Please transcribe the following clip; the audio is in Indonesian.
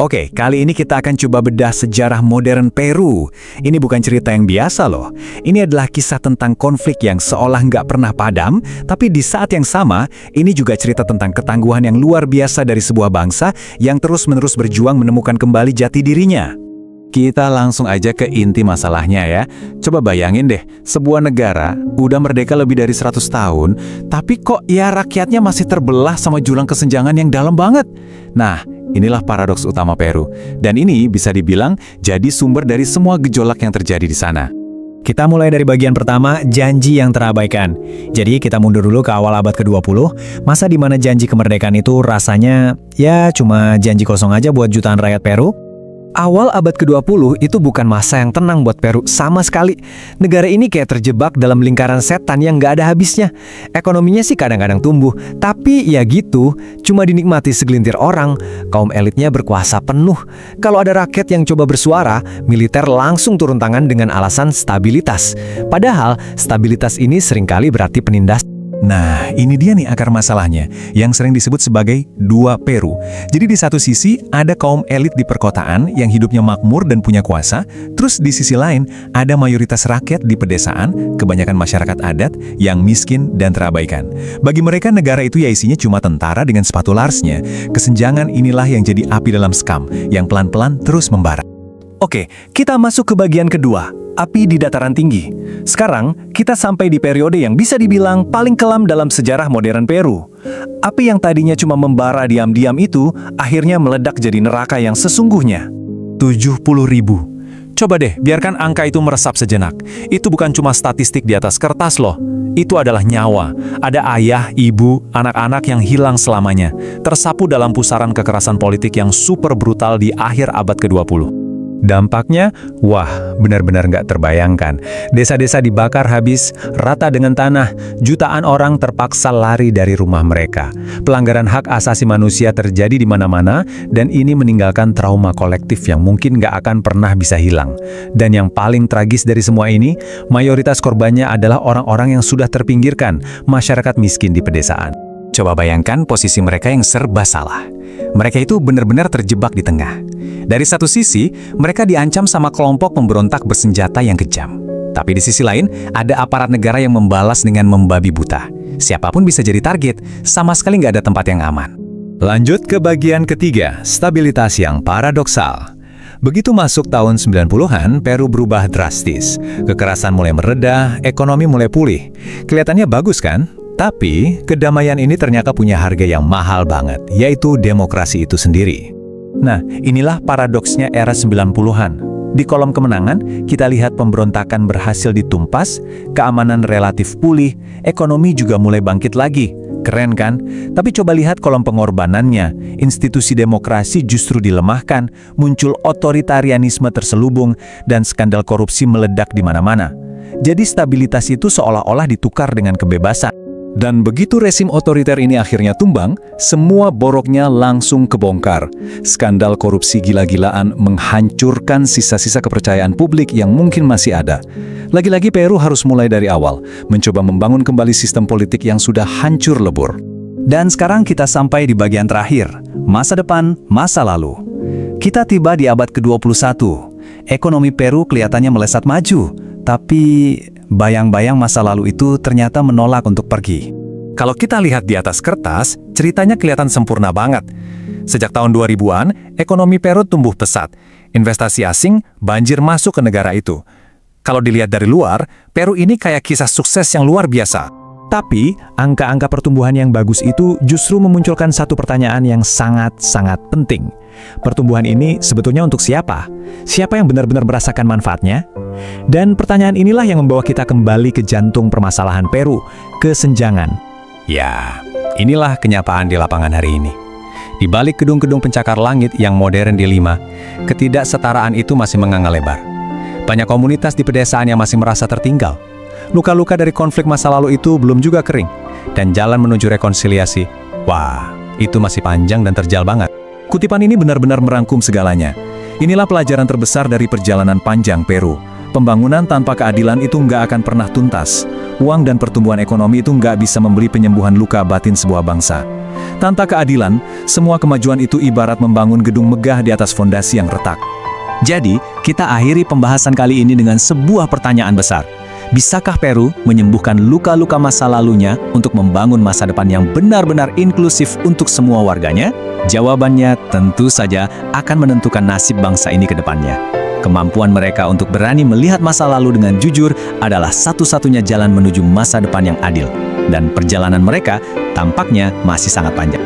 Oke, kali ini kita akan coba bedah sejarah modern Peru. Ini bukan cerita yang biasa loh. Ini adalah kisah tentang konflik yang seolah nggak pernah padam, tapi di saat yang sama, ini juga cerita tentang ketangguhan yang luar biasa dari sebuah bangsa yang terus-menerus berjuang menemukan kembali jati dirinya. Kita langsung aja ke inti masalahnya ya. Coba bayangin deh, sebuah negara udah merdeka lebih dari 100 tahun, tapi kok ya rakyatnya masih terbelah sama jurang kesenjangan yang dalam banget. Nah, inilah paradoks utama Peru. Dan ini bisa dibilang jadi sumber dari semua gejolak yang terjadi di sana. Kita mulai dari bagian pertama, janji yang terabaikan. Jadi kita mundur dulu ke awal abad ke-20, masa di mana janji kemerdekaan itu rasanya ya cuma janji kosong aja buat jutaan rakyat Peru. Awal abad ke-20 itu bukan masa yang tenang buat Peru sama sekali. Negara ini kayak terjebak dalam lingkaran setan yang nggak ada habisnya. Ekonominya sih kadang-kadang tumbuh, tapi ya gitu, cuma dinikmati segelintir orang. Kaum elitnya berkuasa penuh. Kalau ada rakyat yang coba bersuara, militer langsung turun tangan dengan alasan stabilitas. Padahal stabilitas ini seringkali berarti penindas. Nah, ini dia nih akar masalahnya, yang sering disebut sebagai dua Peru. Jadi di satu sisi, ada kaum elit di perkotaan yang hidupnya makmur dan punya kuasa, terus di sisi lain, ada mayoritas rakyat di pedesaan, kebanyakan masyarakat adat, yang miskin dan terabaikan. Bagi mereka, negara itu ya isinya cuma tentara dengan sepatu larsnya. Kesenjangan inilah yang jadi api dalam sekam, yang pelan-pelan terus membara. Oke, kita masuk ke bagian kedua, api di dataran tinggi. Sekarang, kita sampai di periode yang bisa dibilang paling kelam dalam sejarah modern Peru. Api yang tadinya cuma membara diam-diam itu, akhirnya meledak jadi neraka yang sesungguhnya. 70.000. Coba deh, biarkan angka itu meresap sejenak. Itu bukan cuma statistik di atas kertas loh. Itu adalah nyawa. Ada ayah, ibu, anak-anak yang hilang selamanya. Tersapu dalam pusaran kekerasan politik yang super brutal di akhir abad ke-20. Dampaknya, wah, benar-benar nggak terbayangkan. Desa-desa dibakar habis, rata dengan tanah, jutaan orang terpaksa lari dari rumah mereka. Pelanggaran hak asasi manusia terjadi di mana-mana, dan ini meninggalkan trauma kolektif yang mungkin nggak akan pernah bisa hilang. Dan yang paling tragis dari semua ini, mayoritas korbannya adalah orang-orang yang sudah terpinggirkan, masyarakat miskin di pedesaan. Coba bayangkan posisi mereka yang serba salah. Mereka itu benar-benar terjebak di tengah. Dari satu sisi, mereka diancam sama kelompok pemberontak bersenjata yang kejam. Tapi di sisi lain, ada aparat negara yang membalas dengan membabi buta. Siapapun bisa jadi target, sama sekali nggak ada tempat yang aman. Lanjut ke bagian ketiga, stabilitas yang paradoksal. Begitu masuk tahun 90-an, Peru berubah drastis. Kekerasan mulai mereda, ekonomi mulai pulih. Kelihatannya bagus kan? Tapi, kedamaian ini ternyata punya harga yang mahal banget, yaitu demokrasi itu sendiri. Nah, inilah paradoksnya era 90-an. Di kolom kemenangan, kita lihat pemberontakan berhasil ditumpas, keamanan relatif pulih, ekonomi juga mulai bangkit lagi. Keren kan? Tapi coba lihat kolom pengorbanannya. Institusi demokrasi justru dilemahkan, muncul otoritarianisme terselubung, dan skandal korupsi meledak di mana-mana. Jadi stabilitas itu seolah-olah ditukar dengan kebebasan. Dan begitu rezim otoriter ini akhirnya tumbang, semua boroknya langsung kebongkar. Skandal korupsi gila-gilaan menghancurkan sisa-sisa kepercayaan publik yang mungkin masih ada. Lagi-lagi Peru harus mulai dari awal, mencoba membangun kembali sistem politik yang sudah hancur lebur. Dan sekarang kita sampai di bagian terakhir, masa depan, masa lalu. Kita tiba di abad ke-21. Ekonomi Peru kelihatannya melesat maju, tapi bayang-bayang masa lalu itu ternyata menolak untuk pergi. Kalau kita lihat di atas kertas, ceritanya kelihatan sempurna banget. Sejak tahun 2000-an, ekonomi Peru tumbuh pesat. Investasi asing banjir masuk ke negara itu. Kalau dilihat dari luar, Peru ini kayak kisah sukses yang luar biasa. Tapi, angka-angka pertumbuhan yang bagus itu justru memunculkan satu pertanyaan yang sangat-sangat penting. Pertumbuhan ini sebetulnya untuk siapa? Siapa yang benar-benar merasakan manfaatnya? Dan pertanyaan inilah yang membawa kita kembali ke jantung permasalahan Peru, kesenjangan. Ya, inilah kenyataan di lapangan hari ini. Di balik gedung-gedung pencakar langit yang modern di Lima, ketidaksetaraan itu masih menganga lebar. Banyak komunitas di pedesaan yang masih merasa tertinggal. Luka-luka dari konflik masa lalu itu belum juga kering. Dan jalan menuju rekonsiliasi, wah, itu masih panjang dan terjal banget. Kutipan ini benar-benar merangkum segalanya. Inilah pelajaran terbesar dari perjalanan panjang Peru. Pembangunan tanpa keadilan itu nggak akan pernah tuntas. Uang dan pertumbuhan ekonomi itu nggak bisa membeli penyembuhan luka batin sebuah bangsa. Tanpa keadilan, semua kemajuan itu ibarat membangun gedung megah di atas fondasi yang retak. Jadi, kita akhiri pembahasan kali ini dengan sebuah pertanyaan besar. Bisakah Peru menyembuhkan luka-luka masa lalunya untuk membangun masa depan yang benar-benar inklusif untuk semua warganya? Jawabannya tentu saja akan menentukan nasib bangsa ini ke depannya. Kemampuan mereka untuk berani melihat masa lalu dengan jujur adalah satu-satunya jalan menuju masa depan yang adil. Dan perjalanan mereka tampaknya masih sangat panjang.